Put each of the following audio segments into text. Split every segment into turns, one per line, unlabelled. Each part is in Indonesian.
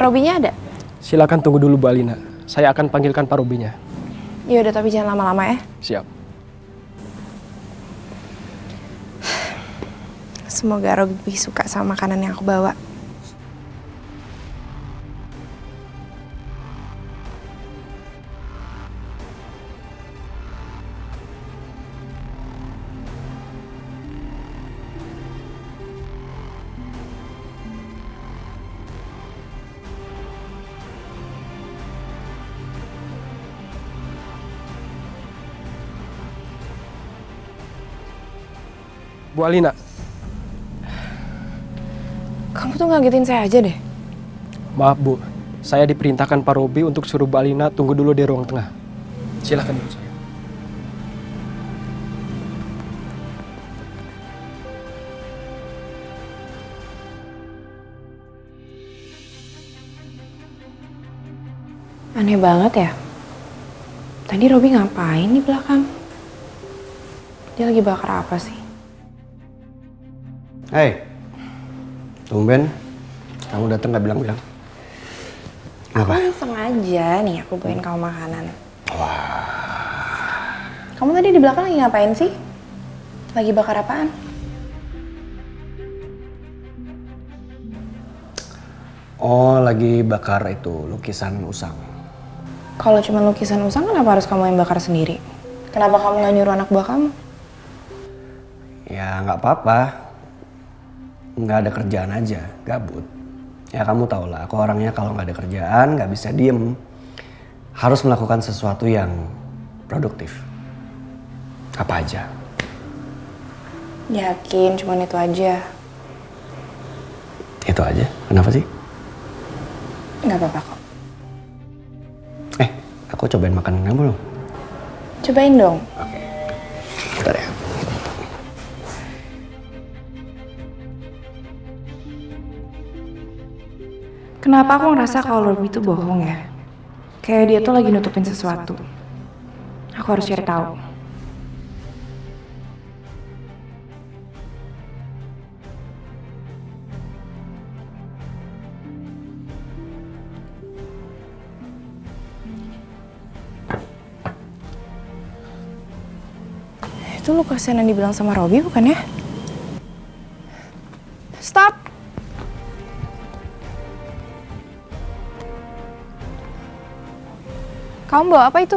Robinya ada?
Silakan tunggu dulu Bu Alina. Saya akan panggilkan Pak Robinya.
Ya udah, tapi jangan lama-lama ya.
Siap.
Semoga Robi suka sama makanan yang aku bawa.
Bu Alina,
Kamu tuh ngagetin saya aja deh.
maaf Bu. Saya diperintahkan Pak Robi untuk suruh Bu Alina tunggu dulu di ruang tengah. Silakan ikut saya.
Aneh banget ya. Tadi Robi ngapain di belakang? Dia lagi bakar apa sih?
Hei, tumben kamu datang nggak bilang-bilang. Apa?
Aku sengaja nih aku bawain kamu makanan. Wah. Kamu tadi di belakang lagi ngapain sih? Lagi bakar apaan?
Oh, lagi bakar itu lukisan usang.
Kalau cuma lukisan usang, kenapa harus kamu yang bakar sendiri? Kenapa kamu nggak nyuruh anak buah kamu?
Ya nggak apa-apa, nggak ada kerjaan aja, gabut. Ya kamu tau lah, aku orangnya kalau nggak ada kerjaan nggak bisa diem, harus melakukan sesuatu yang produktif. Apa aja?
Yakin, cuman itu aja.
Itu aja. Kenapa sih?
Nggak apa-apa kok.
Aku cobain makanan kamu dong.
Cobain dong.
Bentar ya.
Kenapa aku ngerasa kalau Robi itu bohong ya? Kayak dia tuh lagi nutupin sesuatu. Aku harus cari tahu. Itu lukisan yang dibilang sama Robi bukan ya? Stop! Kamu bawa apa itu?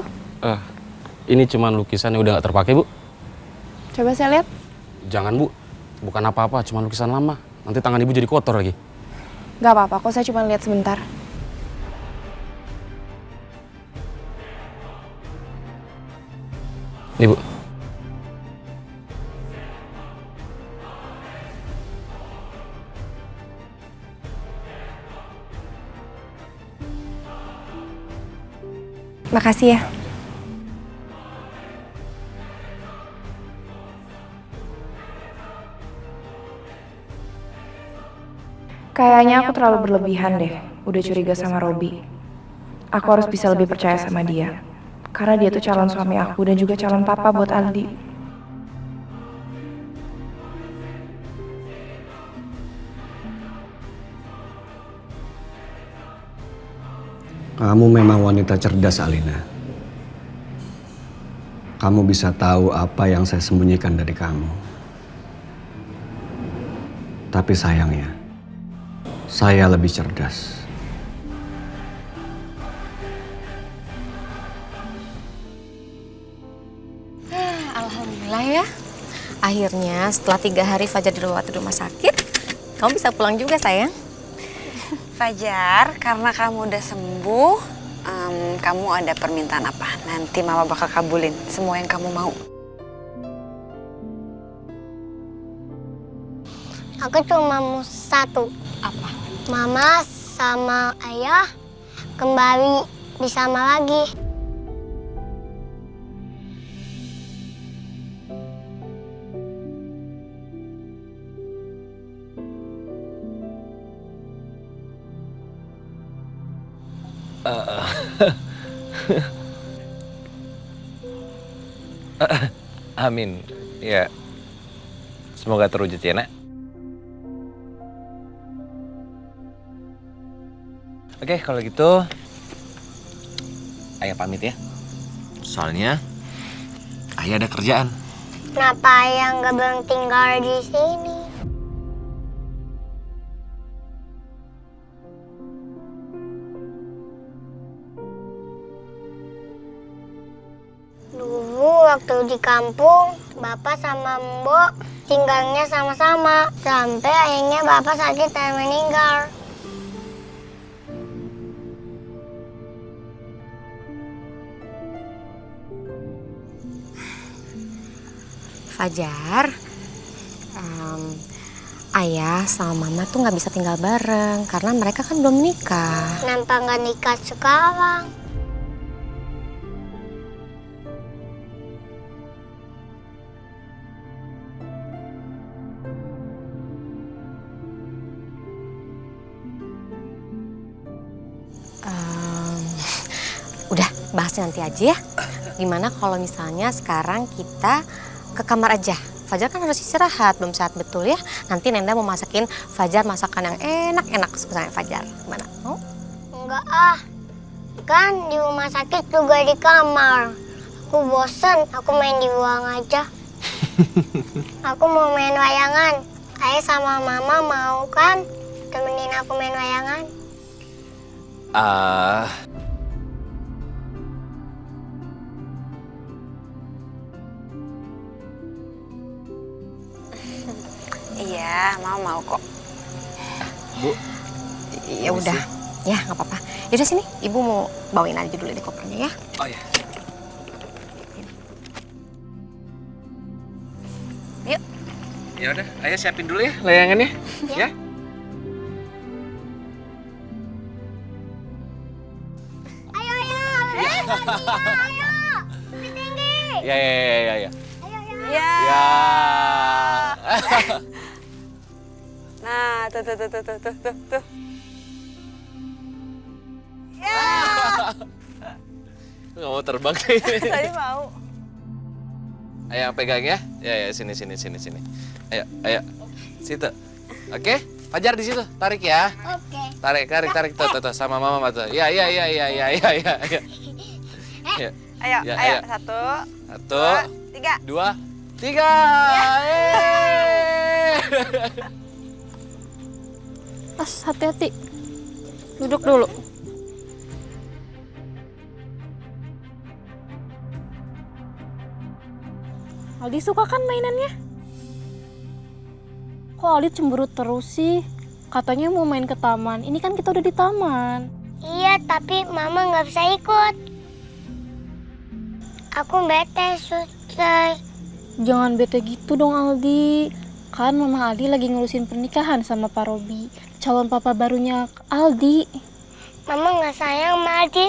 Ini cuma lukisan yang udah gak terpakai, Bu.
Coba saya lihat.
Jangan, Bu. Bukan apa-apa, cuma lukisan lama. Nanti tangan Ibu jadi kotor lagi.
Gak apa-apa, kok saya cuma lihat sebentar.
Nih, Bu.
Makasih ya. Kayaknya aku terlalu berlebihan deh, udah curiga sama Robi. Aku harus bisa lebih percaya sama dia. Karena dia tuh calon suami aku dan juga calon papa buat Aldi.
Kamu memang wanita cerdas, Alina. Kamu bisa tahu apa yang saya sembunyikan dari kamu. Tapi sayangnya, saya lebih cerdas.
Alhamdulillah ya. Akhirnya setelah 3 hari Fajar dirawat di rumah sakit, kamu bisa pulang juga sayang.
Fajar, karena kamu udah sembuh, kamu ada permintaan apa? Nanti Mama bakal kabulin semua yang kamu mau.
Aku cuma mau satu.
Apa?
Mama sama ayah kembali bersama lagi.
Amin. Ya. Semoga terwujud ya, Nak. Oke, kalau gitu Ayah pamit ya. Soalnya Ayah ada kerjaan.
Kenapa ayah nggak bilang tinggal di sini? Dulu waktu di kampung, Bapak sama Mbok tinggalnya sama-sama. Sampai akhirnya Bapak sakit dan meninggal.
Fajar, ayah sama mama tuh nggak bisa tinggal bareng karena mereka kan belum nikah.
Kenapa nggak nikah sekarang?
Udah, bahasnya nanti aja ya. Gimana kalau misalnya sekarang kita ke kamar aja? Fajar kan harus istirahat, belum sehat betul ya. Nanti Nenda mau masakin Fajar masakan yang enak-enak kesukaan Fajar. Gimana? Mau?
Enggak ah. Kan di rumah sakit juga di kamar. Aku bosan, aku main di ruang aja. Aku mau main wayangan. Ayah sama mama mau kan temenin aku main wayangan?
Iya, mau kok.
Bu.
Ya udah, ya nggak apa-apa. Yaudah sini, ibu mau bawain aja dulu deh kopernya ya.
Oh ya.
Yuk.
Ya udah, Ayah siapin dulu ya layangannya. Ya.
Ayo, ayo. Lebih tinggi.
Ya.
Ayo.
Ya.
Ya.
Nah, tuh.
Nggak mau terbang nih.
Tadi mau.
Ayo pegang ya. Ya, sini. Ayo. Situ. Oke? Fajar di situ. Tarik ya.
Oke.
Tarik. Tuh, sama mama tuh. Ya.
Ayo.
Ya.
1,
1,
3.
2, 3.
Mas, hati-hati. Duduk dulu.
Aldi suka kan mainannya? Kok Aldi cemberut terus sih? Katanya mau main ke taman. Ini kan kita udah di taman.
Iya, tapi mama nggak bisa ikut. Aku bete, Suster.
Jangan bete gitu dong Aldi. Kan Mama Aldi lagi ngurusin pernikahan sama Pak Robi. Calon papa barunya Aldi.
Mama nggak sayang sama Aldi.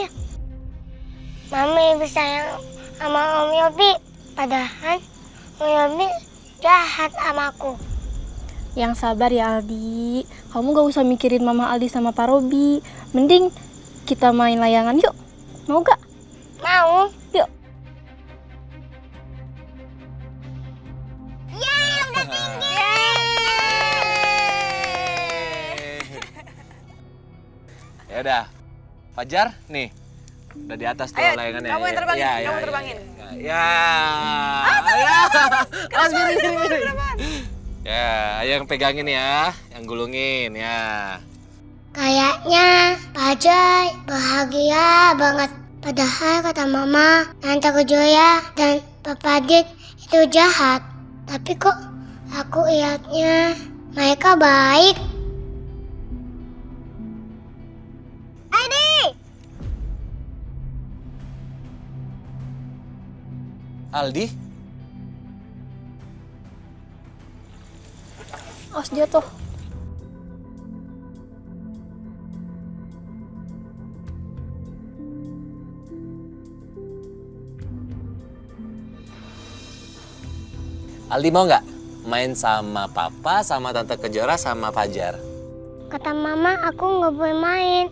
Mama lebih sayang sama Om Yobi. Padahal Om Yobi jahat sama aku.
Yang sabar ya Aldi. Kamu gak usah mikirin Mama Aldi sama Pak Robi. Mending kita main layangan yuk. Mau gak?
Mau.
Yuk.
Ya udah. Fajar, nih. Udah di atas tuh
Ayo,
layangannya.
kamu yang terbangin, kamu terbangin.
Ya. Awas miring. Ya, ayo yang pegangin ya, yang gulungin ya.
Kayaknya Pak Joy bahagia banget. Padahal kata Mama, Tante Kejoya dan Papa Dit itu jahat. Tapi kok aku lihatnya mereka baik.
Aldi?
Awas jatuh.
Aldi mau nggak main sama Papa, sama Tante Kejora, sama Fajar?
Kata Mama aku nggak boleh main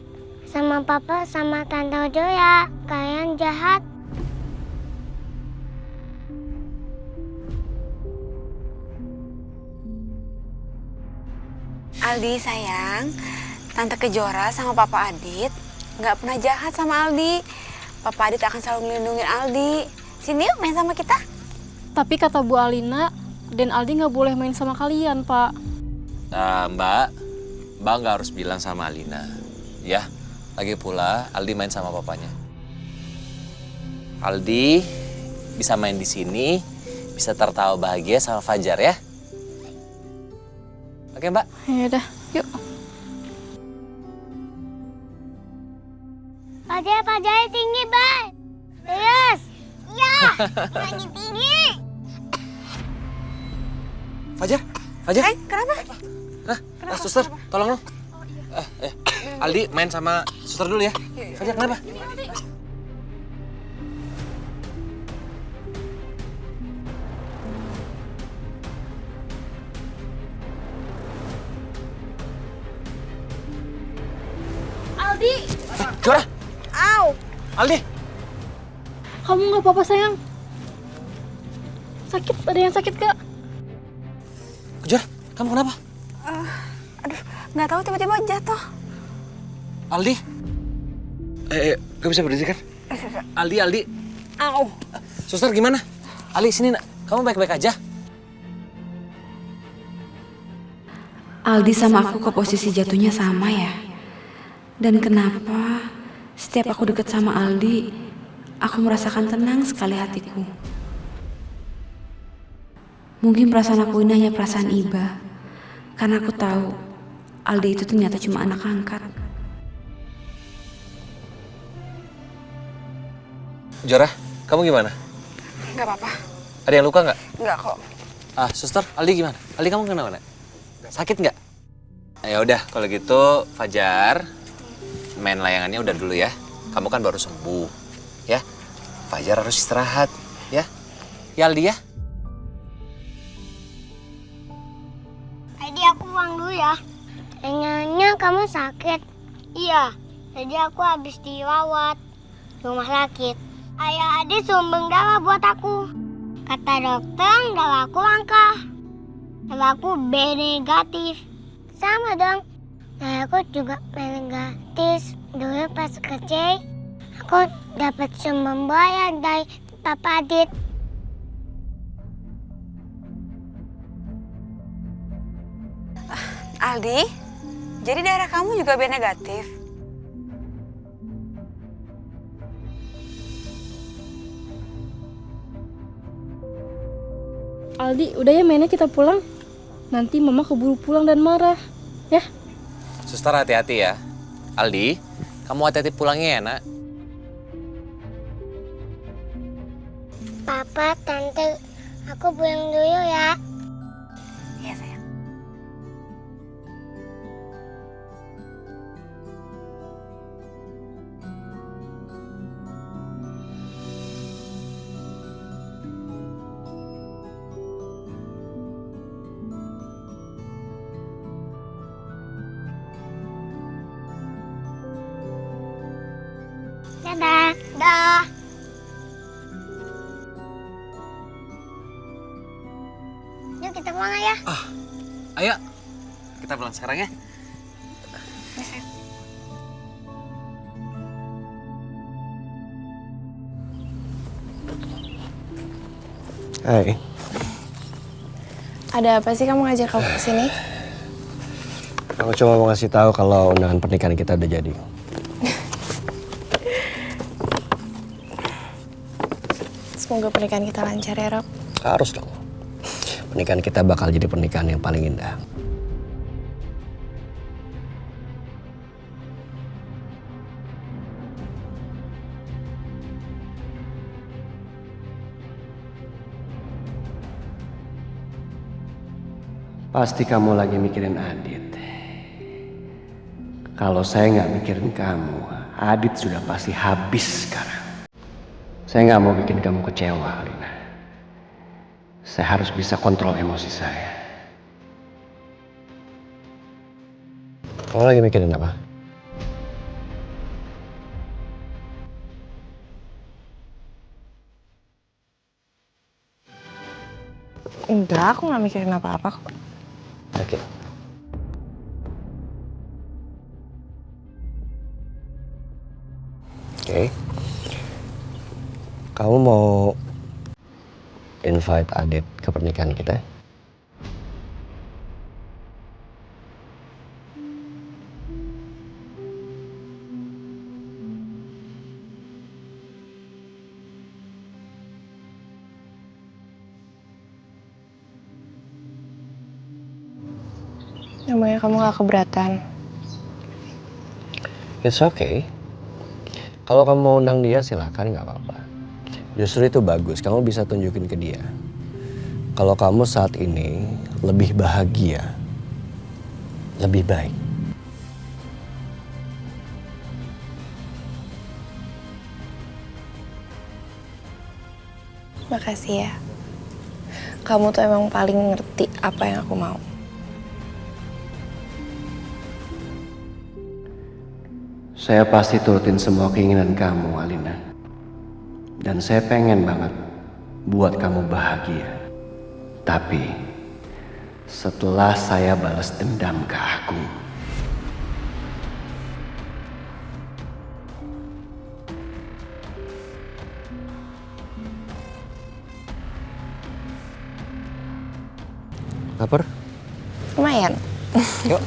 sama Papa sama Tante Kejoya. Kalian jahat.
Aldi sayang, Tante Kejora sama Papa Adit nggak pernah jahat sama Aldi. Papa Adit akan selalu melindungi Aldi. Sini yuk main sama kita.
Tapi kata Bu Alina, dan Aldi nggak boleh main sama kalian, Pak.
Nah, Mbak nggak harus bilang sama Alina. Ya, lagi pula Aldi main sama papanya. Aldi bisa main di sini, bisa tertawa bahagia sama Fajar ya. Oke, Mbak?
Ya udah, yuk.
Fajar tinggi, Bay. Serius? Ya, lagi tinggi.
Fajar?
Kenapa?
Hah? Suster, tolong dong. Aldi main sama suster dulu ya. Fajar, kenapa?
Aldi!
Jora!
Au!
Aldi!
Kamu nggak apa-apa, sayang? Sakit? Ada yang sakit, Kak?
Jora, kamu kenapa?
Aduh, nggak tahu tiba-tiba jatuh.
Aldi? Gak bisa berdiri kan? Aldi.
Au!
Suster gimana? Aldi, sini nak. Kamu baik-baik aja?
Aldi sama aku kok posisi jatuhnya sama ya? Dan kenapa setiap aku deket sama Aldi, aku merasakan tenang sekali hatiku. Mungkin perasaan aku ini hanya perasaan iba, karena aku tahu Aldi itu ternyata cuma anak angkat.
Jora, kamu gimana?
Nggak apa-apa.
Ada yang luka nggak?
Nggak kok.
Suster, Aldi gimana? Aldi kamu kenapa? Sakit nggak? Ya udah, kalau gitu Fajar main layangannya udah dulu ya. Kamu kan baru sembuh, ya. Fajar harus istirahat, ya. Ya Aldi ya.
Tadi aku pulang dulu ya. Kayaknya kamu sakit. Iya, tadi aku habis dirawat di rumah sakit. Ayah adik sumbang darah buat aku. Kata dokter darah aku langka. Darah aku B negatif. Sama dong. Darah aku juga B negatif. Dulu pas kecil, aku dapat sumbang bayar dari Papa Adit.
Aldi, jadi darah kamu juga B negatif?
Aldi, udah ya mainnya kita pulang. Nanti Mama keburu pulang dan marah. Ya?
Suster hati-hati ya. Aldi, kamu hati-hati pulangnya ya nak.
Papa, Tante, aku pulang dulu ya.
Iya sayang.
Dadah. Dah. Yuk kita pulang ya.
Ayo, kita pulang sekarang ya.
Hai.
Ada apa sih kamu ngajak aku kesini?
Aku cuma mau ngasih tahu kalau undangan pernikahan kita udah jadi.
Semoga pernikahan kita lancar ya, Rob.
Harus dong. Pernikahan kita bakal jadi pernikahan yang paling indah. Pasti kamu lagi mikirin Adit. Kalau saya nggak mikirin kamu, Adit sudah pasti habis sekarang. Saya nggak mau bikin kamu kecewa, Alina. Saya harus bisa kontrol emosi saya. Kamu lagi mikirin apa?
Enggak, aku nggak mikirin apa-apa kok.
Oke. Oke. Kamu mau invite Adit ke pernikahan kita?
Namanya kamu gak keberatan.
It's okay. Kalau kamu mau undang dia silakan, nggak apa-apa. Justru itu bagus, kamu bisa tunjukin ke dia. Kalau kamu saat ini lebih bahagia, lebih baik.
Makasih ya. Kamu tuh emang paling ngerti apa yang aku mau.
Saya pasti turutin semua keinginan kamu, Alina. Dan saya pengen banget buat kamu bahagia. Tapi setelah saya balas dendam ke aku. Lapar?
Lumayan.
Yuk.